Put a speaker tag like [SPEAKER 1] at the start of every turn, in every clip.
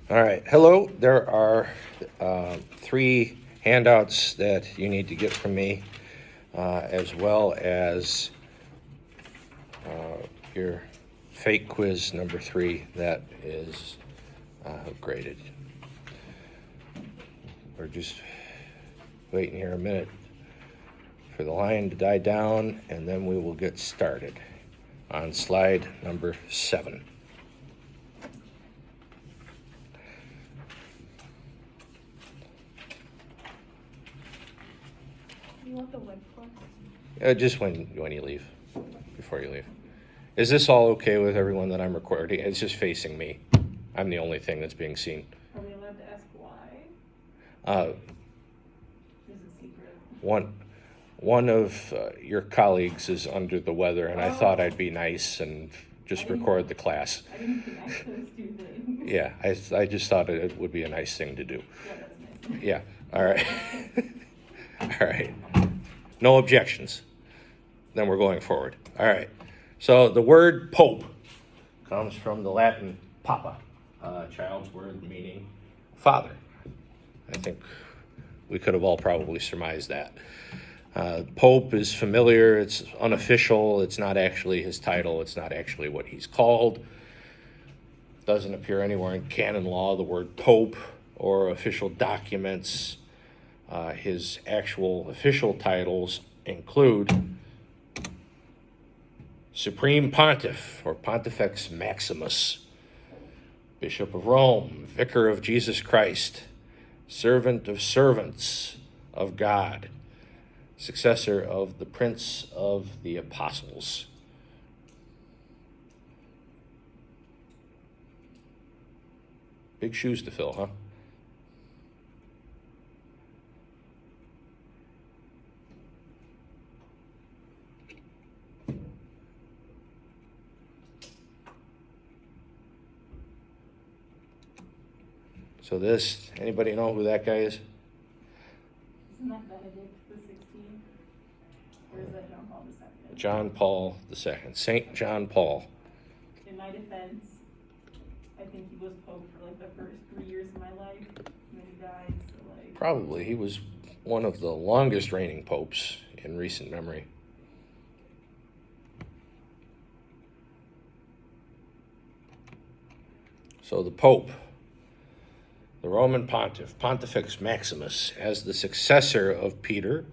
[SPEAKER 1] All right. Hello. There are 3 handouts that you need to get from me, as well as your fake quiz number 3 that is graded. We're just waiting here a minute for the line to die down, and then we will get started on slide number 7.
[SPEAKER 2] You want the web plus?
[SPEAKER 1] Just when you leave, before you leave. Is this all okay with everyone that I'm recording? It's just facing me. I'm the only thing that's being seen.
[SPEAKER 2] Are we allowed to ask why?
[SPEAKER 1] Uh,
[SPEAKER 2] Is it secret?
[SPEAKER 1] one of your colleagues is under the weather, and I thought I'd be nice and just record the class.
[SPEAKER 2] I didn't connect those 2 things.
[SPEAKER 1] Yeah, I just thought it would be a nice thing to do.
[SPEAKER 2] Yeah, that's nice.
[SPEAKER 1] Yeah, all right. All right. No objections. Then we're going forward. All right. So the word pope comes from the Latin papa, child's word meaning father. I think we could have all probably surmised that. Pope is familiar. It's unofficial. It's not actually his title. It's not actually what he's called. Doesn't appear anywhere in canon law, the word pope, or official documents. His actual official titles include Supreme Pontiff, or Pontifex Maximus, Bishop of Rome, Vicar of Jesus Christ, Servant of Servants of God, successor of the Prince of the Apostles. Big shoes to fill, huh? So this, anybody know who that guy is?
[SPEAKER 2] Isn't that Benedict the 16th? Or is that John Paul II?
[SPEAKER 1] John Paul II, Saint John Paul.
[SPEAKER 2] In my defense, I think he was Pope for like the first 3 years of my life, and then he died, so like...
[SPEAKER 1] Probably. He was one of the longest reigning popes in recent memory. So the Pope, the Roman Pontiff, Pontifex Maximus, as the successor of Peter,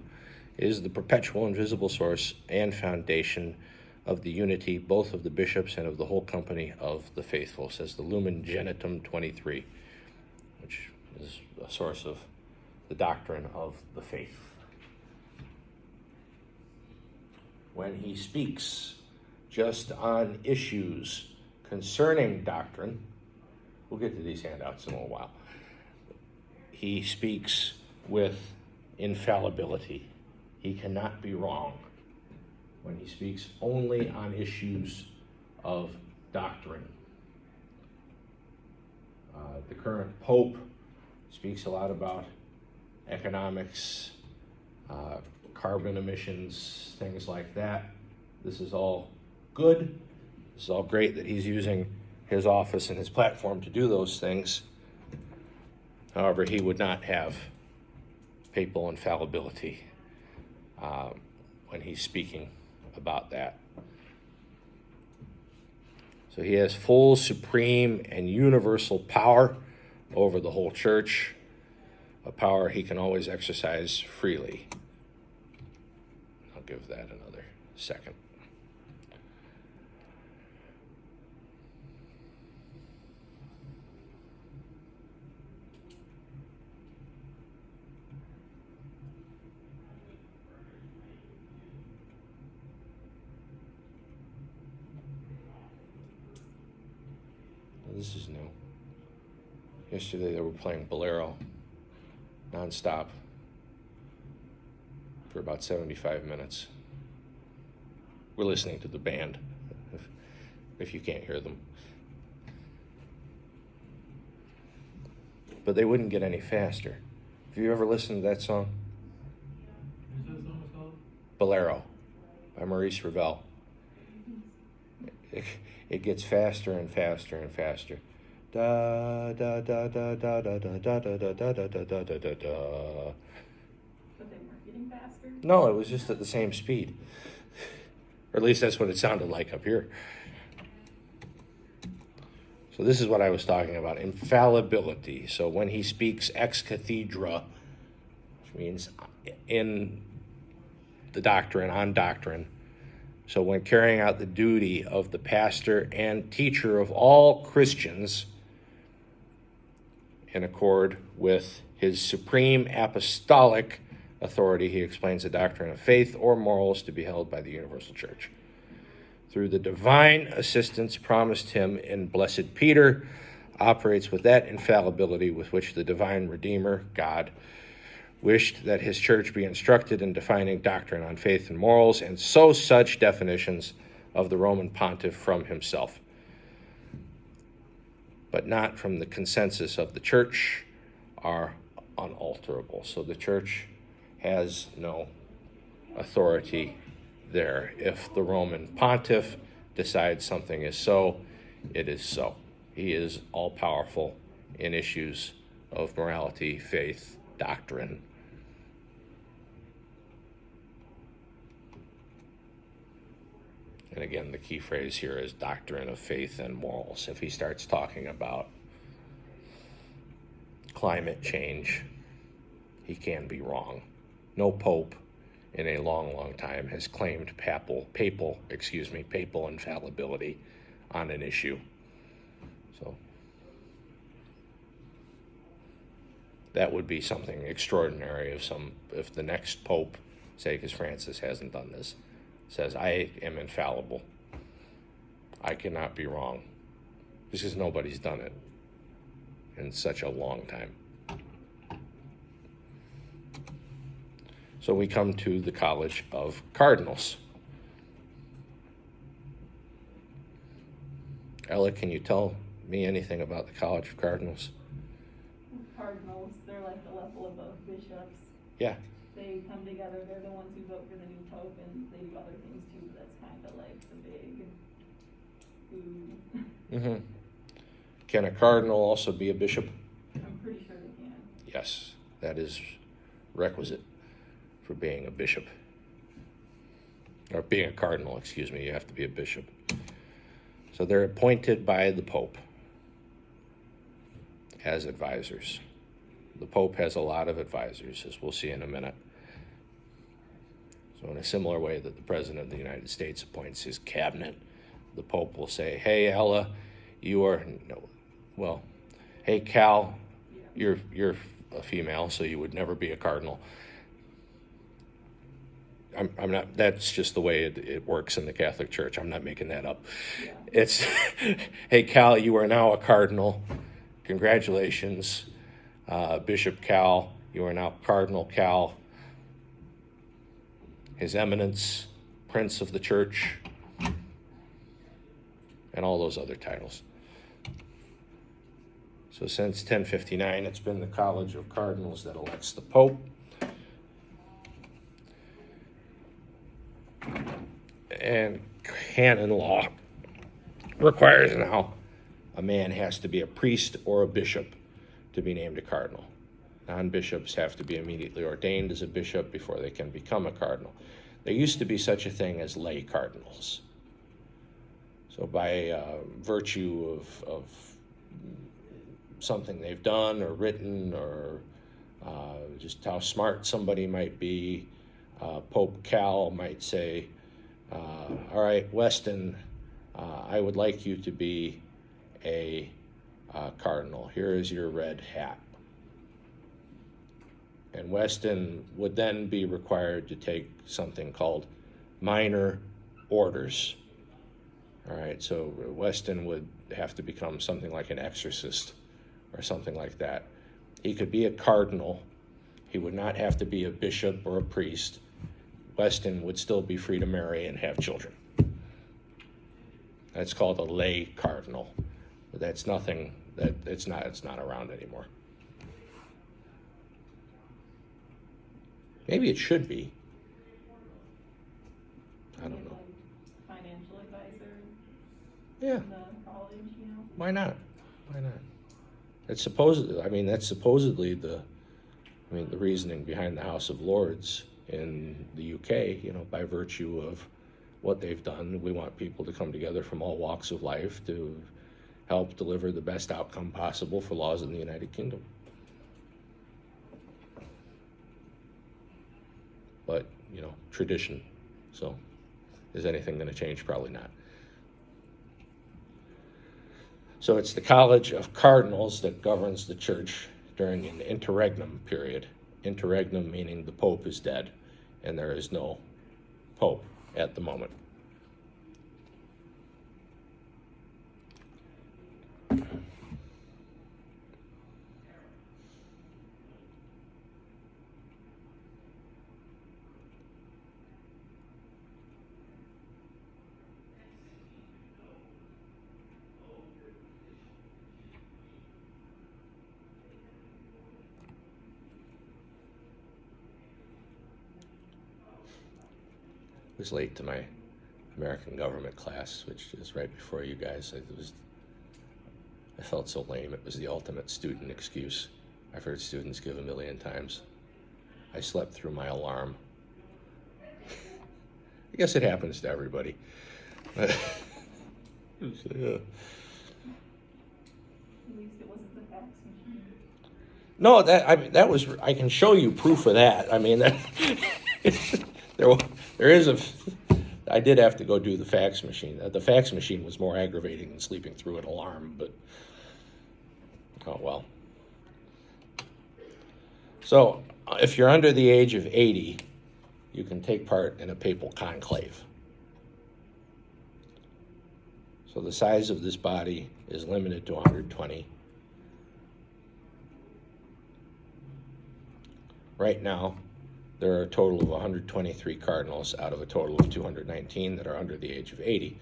[SPEAKER 1] is the perpetual invisible source and foundation of the unity, both of the bishops and of the whole company of the faithful, says the Lumen Gentium 23, which is a source of the doctrine of the faith. When he speaks just on issues concerning doctrine, we'll get to these handouts in a little while, he speaks with infallibility. He cannot be wrong when he speaks only on issues of doctrine. The current Pope speaks a lot about economics, carbon emissions, things like that. This is all good. This is all great that he's using his office and his platform to do those things. However, he would not have papal infallibility when he's speaking about that. So he has full, supreme, and universal power over the whole church, a power he can always exercise freely. I'll give that another second. This is new. Yesterday they were playing Bolero nonstop for about 75 minutes. We're listening to the band, if you can't hear them. But they wouldn't get any faster. Have you ever listened to that song?
[SPEAKER 3] What's that song called?
[SPEAKER 1] Bolero by Maurice Ravel. It gets faster and faster and faster. Da da da da da da da da da da da da da da da da da.
[SPEAKER 2] But they weren't getting faster?
[SPEAKER 1] No, it was just at the same speed. Or at least that's what it sounded like up here. So this is what I was talking about, infallibility. So when he speaks ex cathedra, which means in the doctrine, on doctrine. So when carrying out the duty of the pastor and teacher of all Christians in accord with his supreme apostolic authority, he explains the doctrine of faith or morals to be held by the universal church. Through the divine assistance promised him in Blessed Peter, operates with that infallibility with which the divine Redeemer, God, wished that his church be instructed in defining doctrine on faith and morals, and so such definitions of the Roman pontiff from himself, but not from the consensus of the church, are unalterable. So the church has no authority there. If the Roman pontiff decides something is so, it is so. He is all-powerful in issues of morality, faith, doctrine. And again, the key phrase here is doctrine of faith and morals. If he starts talking about climate change, he can be wrong. No pope in a long, long time has claimed papal infallibility on an issue. So that would be something extraordinary if the next pope, say because Francis hasn't done this, says, I am infallible. I cannot be wrong. Because nobody's done it in such a long time. So we come to the College of Cardinals. Ella, can you tell me anything about the College of Cardinals?
[SPEAKER 2] Cardinals, they're like the level above bishops.
[SPEAKER 1] Yeah.
[SPEAKER 2] They come together, they're the ones who vote for the new pope, and they do other things too, but that's kind of like the big food.
[SPEAKER 1] Can a cardinal also be a bishop?
[SPEAKER 2] I'm pretty sure they can.
[SPEAKER 1] Yes, that is requisite for being a bishop. Or being a cardinal, excuse me, you have to be a bishop. So they're appointed by the Pope as advisors. The Pope has a lot of advisors, as we'll see in a minute. So in a similar way that the President of the United States appoints his cabinet, the Pope will say, hey, Ella, hey, Cal, you're a female, so you would never be a cardinal. I'm not, that's just the way it works in the Catholic Church. I'm not making that up.
[SPEAKER 2] Yeah.
[SPEAKER 1] It's, hey, Cal, you are now a cardinal. Congratulations. Bishop Cal, you are now Cardinal Cal. His Eminence, Prince of the Church, and all those other titles. So since 1059, it's been the College of Cardinals that elects the Pope. And canon law requires now a man has to be a priest or a bishop to be named a cardinal. Non-bishops have to be immediately ordained as a bishop before they can become a cardinal. There used to be such a thing as lay cardinals. So by virtue of something they've done or written or just how smart somebody might be, Pope Cal might say, all right, Weston, I would like you to be a cardinal. Here is your red hat. And Weston would then be required to take something called minor orders. All right, so Weston would have to become something like an exorcist or something like that. He could be a cardinal. He would not have to be a bishop or a priest. Weston would still be free to marry and have children. That's called a lay cardinal. But that's nothing that it's not around anymore. Maybe it should be. I don't know.
[SPEAKER 2] Financial advisor
[SPEAKER 1] Yeah,
[SPEAKER 2] in the college,
[SPEAKER 1] why not? Why not? It's supposedly, I mean, that's supposedly the reasoning behind the House of Lords in the UK, you know, by virtue of what they've done. We want people to come together from all walks of life to help deliver the best outcome possible for laws in the United Kingdom. But, you know, tradition. So, is anything going to change? Probably not. So it's the College of Cardinals that governs the church during an interregnum period. Interregnum meaning the Pope is dead, and there is no Pope at the moment. Was late to my American government class, which is right before you guys. I felt so lame. It was the ultimate student excuse. I've heard students give a million times. I slept through my alarm. I guess it happens to everybody.
[SPEAKER 2] At least it wasn't the fax machine.
[SPEAKER 1] No, that was. I can show you proof of that. I mean, there is a. I did have to go do the fax machine. The fax machine was more aggravating than sleeping through an alarm, but oh well. So, if you're under the age of 80, you can take part in a papal conclave. So the size of this body is limited to 120. Right now, there are a total of 123 cardinals out of a total of 219 that are under the age of 80.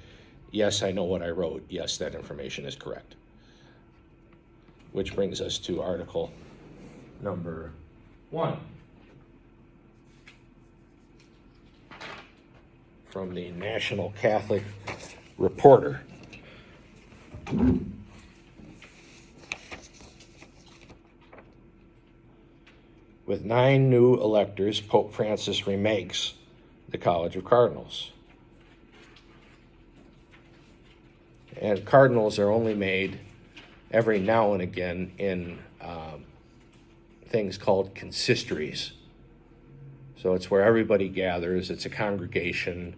[SPEAKER 1] Yes, I know what I wrote. Yes, that information is correct. Which brings us to article number 1. From the National Catholic Reporter. With 9 new electors, Pope Francis remakes the College of Cardinals. And cardinals are only made every now and again in things called consistories. So it's where everybody gathers. It's a congregation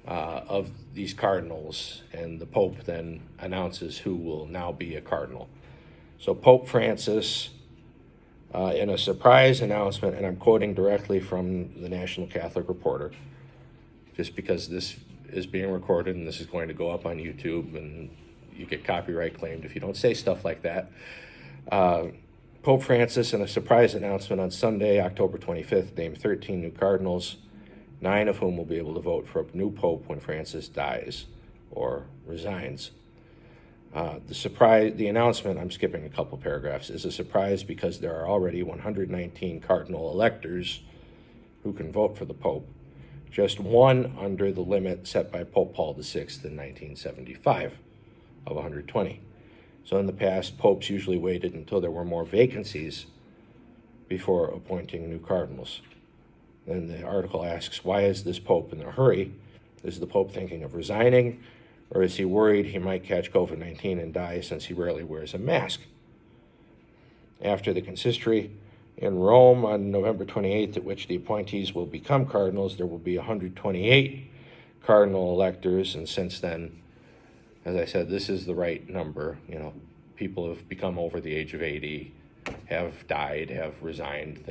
[SPEAKER 1] of these cardinals, and the Pope then announces who will now be a cardinal. So Pope Francis, in a surprise announcement, and I'm quoting directly from the National Catholic Reporter, just because this is being recorded and this is going to go up on YouTube and you get copyright claimed if you don't say stuff like that. Pope Francis, in a surprise announcement on Sunday, October 25th, named 13 new cardinals, 9 of whom will be able to vote for a new pope when Francis dies or resigns. The announcement, I'm skipping a couple paragraphs, is a surprise because there are already 119 cardinal electors who can vote for the Pope, just 1 under the limit set by Pope Paul VI in 1975 of 120. So in the past, popes usually waited until there were more vacancies before appointing new cardinals. Then the article asks, why is this pope in a hurry? Is the pope thinking of resigning? Or is he worried he might catch COVID-19 and die since he rarely wears a mask? After the consistory in Rome on November 28th, at which the appointees will become cardinals, there will be 128 cardinal electors, and since then, as I said, this is the right number. You know, people have become over the age of 80, have died, have resigned,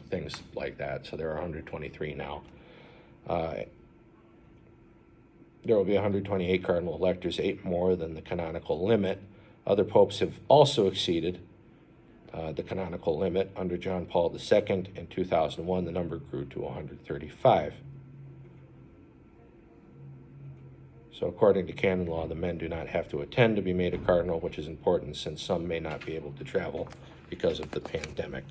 [SPEAKER 1] things like that. So there are 123 now. There will be 128 cardinal electors, 8 more than the canonical limit. Other popes have also exceeded the canonical limit. Under John Paul II in 2001, the number grew to 135. So according to canon law, the men do not have to attend to be made a cardinal, which is important since some may not be able to travel because of the pandemic.